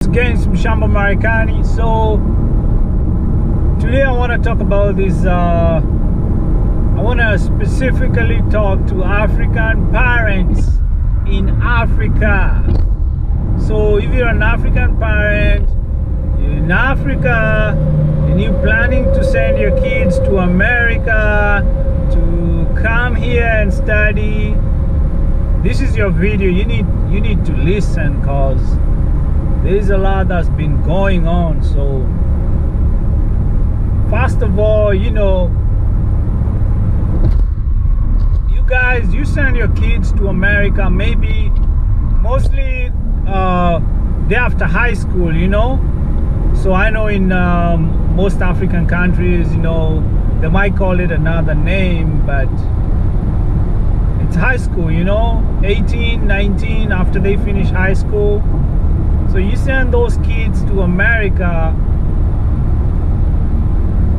again, it's Mshamba Marekani. So today I want to talk about this. I want to specifically talk to African parents in Africa. So if you're an African parent, you're in Africa, and you're planning to send your kids to America to come here and study, this is your video. You need to listen, because there's a lot that's been going on. So first of all, you guys, you send your kids to America, maybe mostly day after high school, So I know in most African countries, they might call it another name, but it's high school, 18, 19, after they finish high school. So you send those kids to America,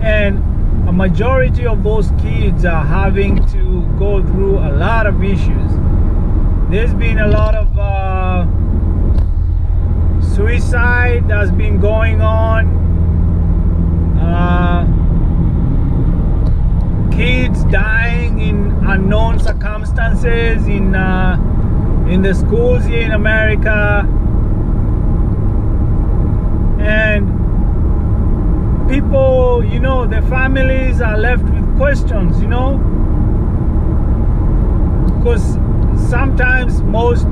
and a majority of those kids are having to go through a lot of issues. There's been a lot of suicide that's been going on. Kids dying in unknown circumstances in the schools here in America. And people, their families are left with questions, because sometimes most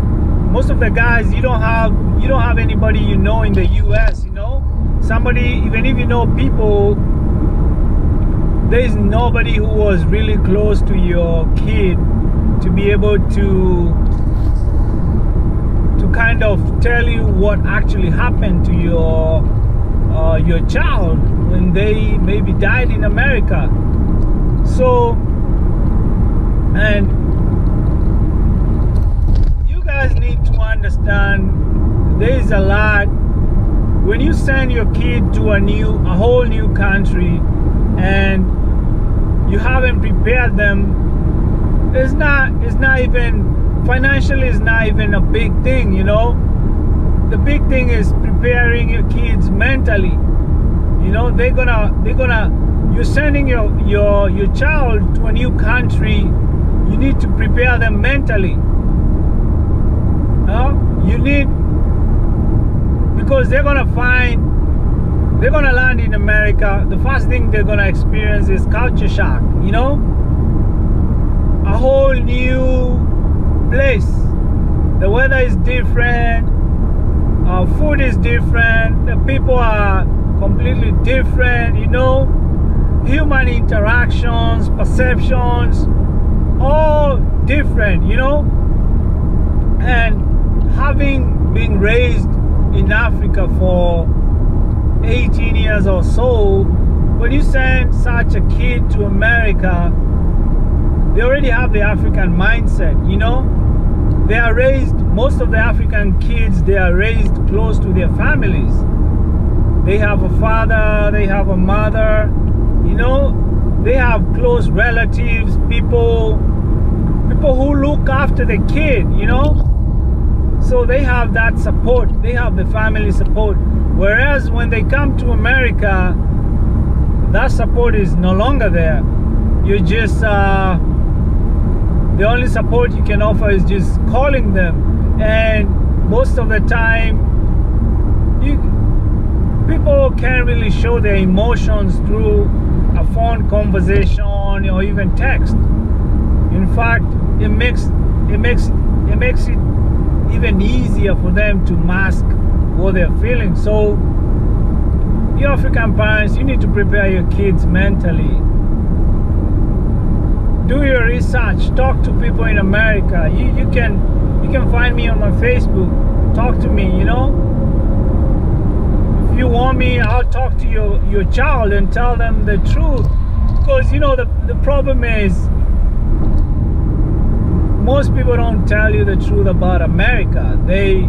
of the guys, you don't have anybody in the US, somebody, even if people, there's nobody who was really close to your kid to be able to kind of tell you what actually happened to your child when they maybe died in America. So, and you guys need to understand, there is a lot. When you send your kid to a whole new country, and you haven't prepared them, it's not even financially, is not even a big thing, The big thing is preparing your kids mentally. You're sending your child to a new country. You need to prepare them mentally. Because they're gonna land in America. The first thing they're gonna experience is culture shock, a whole new place. The weather is different, food is different, the people are completely different, human interactions, perceptions, all different, and having been raised in Africa for 18 years or so, when you send such a kid to America, they already have the African mindset, They are raised, most of the African kids, they are raised close to their families. They have a father, they have a mother, they have close relatives, people who look after the kid, So they have that support, they have the family support. Whereas when they come to America, that support is no longer there. You're just, the only support you can offer is just calling them. And most of the time, people can't really show their emotions through a phone conversation or even text. In fact, it makes it even easier for them to mask what they're feeling. So you African parents, you need to prepare your kids mentally. Do your research, talk to people in America. You can find me on my Facebook, talk to me, If you want me, I'll talk to your child and tell them the truth. Because the problem is, most people don't tell you the truth about America. They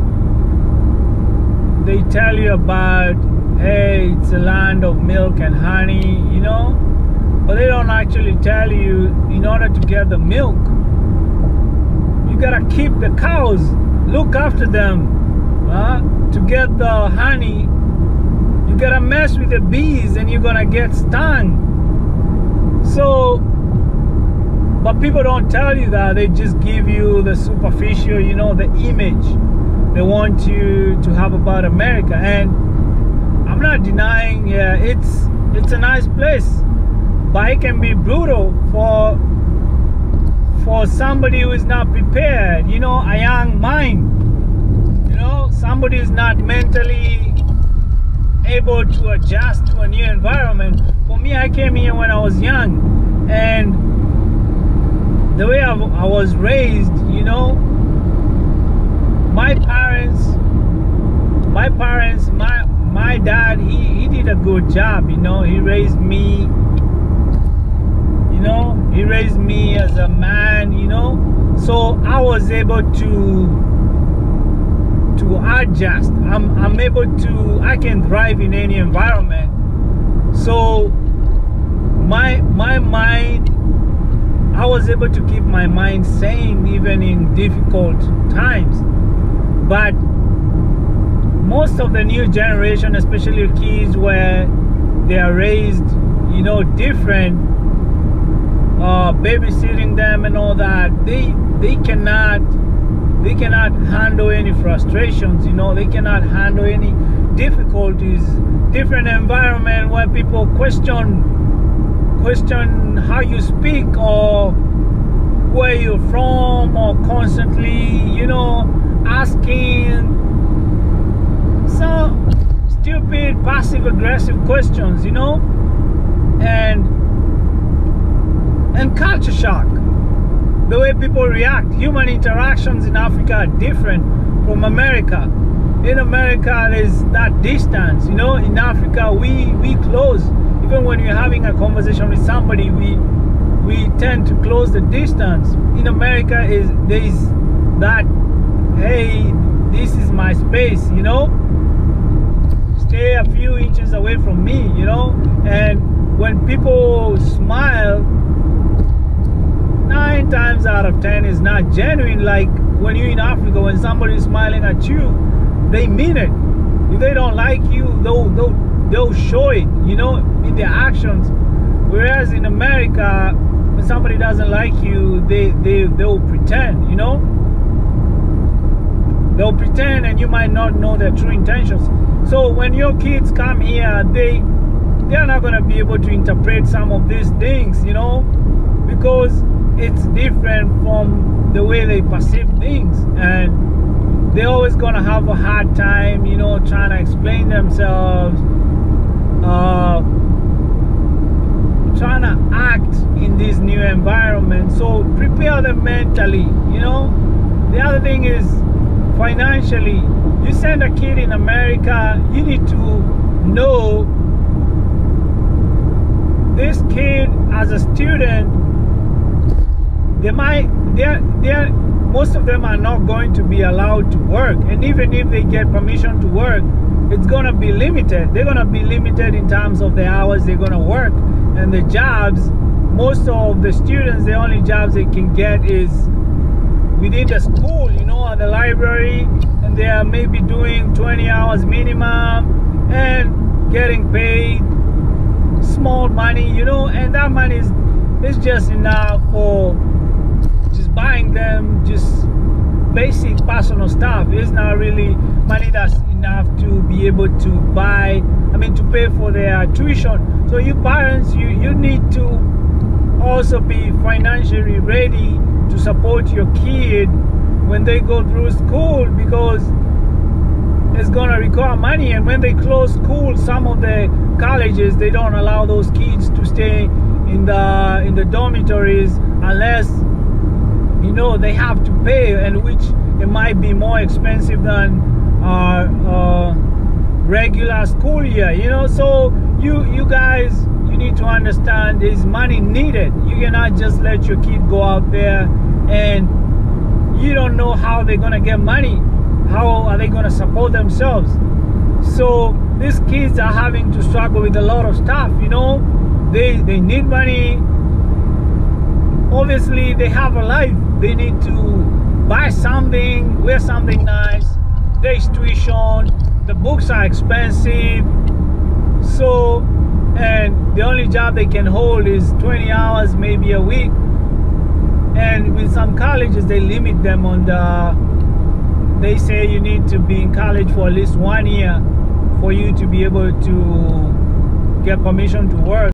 tell you about, hey, it's a land of milk and honey, but they don't actually tell you, in order to get the milk, you gotta keep the cows, look after them, to get the honey. You gotta mess with the bees and you're gonna get stung. So, but people don't tell you that. They just give you the superficial, you know, the image they want you to have about America. And I'm not denying, yeah, it's a nice place, but it can be brutal for somebody who is not prepared, you know, a young mind, you know, somebody who's not mentally able to adjust to a new environment. For me, I came here when I was young, and the way I was raised, you know, my dad, he did a good job, you know. He raised me, you know, he raised me as a man, you know, so I was able to adjust. I'm able to, I can thrive in any environment. So my mind, I was able to keep my mind sane even in difficult times. But most of the new generation, especially kids where they are raised, you know, different, babysitting them and all that, they cannot handle any frustrations, you know. They cannot handle any difficulties. Different environment where people question how you speak or where you're from, or constantly, you know, asking some stupid passive aggressive questions, you know. And culture shock, the way people react. Human interactions in Africa are different from America. In America, there's that distance, you know. In Africa, we close. Even when you're having a conversation with somebody, we tend to close the distance. In America, there is that, hey, this is my space, you know. Stay a few inches away from me, you know. And when people smile, 9 times out of 10 is not genuine. Like when you're in Africa, when somebody is smiling at you, they mean it. If they don't like you, they'll show it, you know, in their actions. Whereas in America, when somebody doesn't like you, they'll pretend, you know. They'll pretend, and you might not know their true intentions. So when your kids come here, they are not going to be able to interpret some of these things, you know, because it's different from the way they perceive things, and they're always going to have a hard time, you know, trying to explain themselves, trying to act in this new environment. So prepare them mentally, you know. The other thing is financially. You send a kid in America, you need to know this kid as a student, most of them are not going to be allowed to work. And even if they get permission to work, it's going to be limited. They're going to be limited in terms of the hours they're going to work. And the jobs, most of the students, the only jobs they can get is within the school, you know, at the library. And they are maybe doing 20 hours minimum and getting paid small money, you know. And that money is just enough for just buying them just basic personal stuff. It's not really money that's enough to be able to buy, to pay for their tuition. So you parents, you need to also be financially ready to support your kid when they go through school, because it's gonna require money. And when they close school, some of the colleges, they don't allow those kids to stay in the dormitories unless, you know, they have to pay, and which it might be more expensive than regular school year, you know. So you guys, you need to understand there's money needed. You cannot just let your kid go out there and you don't know how they're gonna get money. How are they gonna support themselves? So these kids are having to struggle with a lot of stuff, you know. They need money. Obviously they have a life. They need to buy something, wear something nice, there's tuition, the books are expensive. So, and the only job they can hold is 20 hours maybe a week. And with some colleges, they limit them on they say you need to be in college for at least 1 year for you to be able to get permission to work.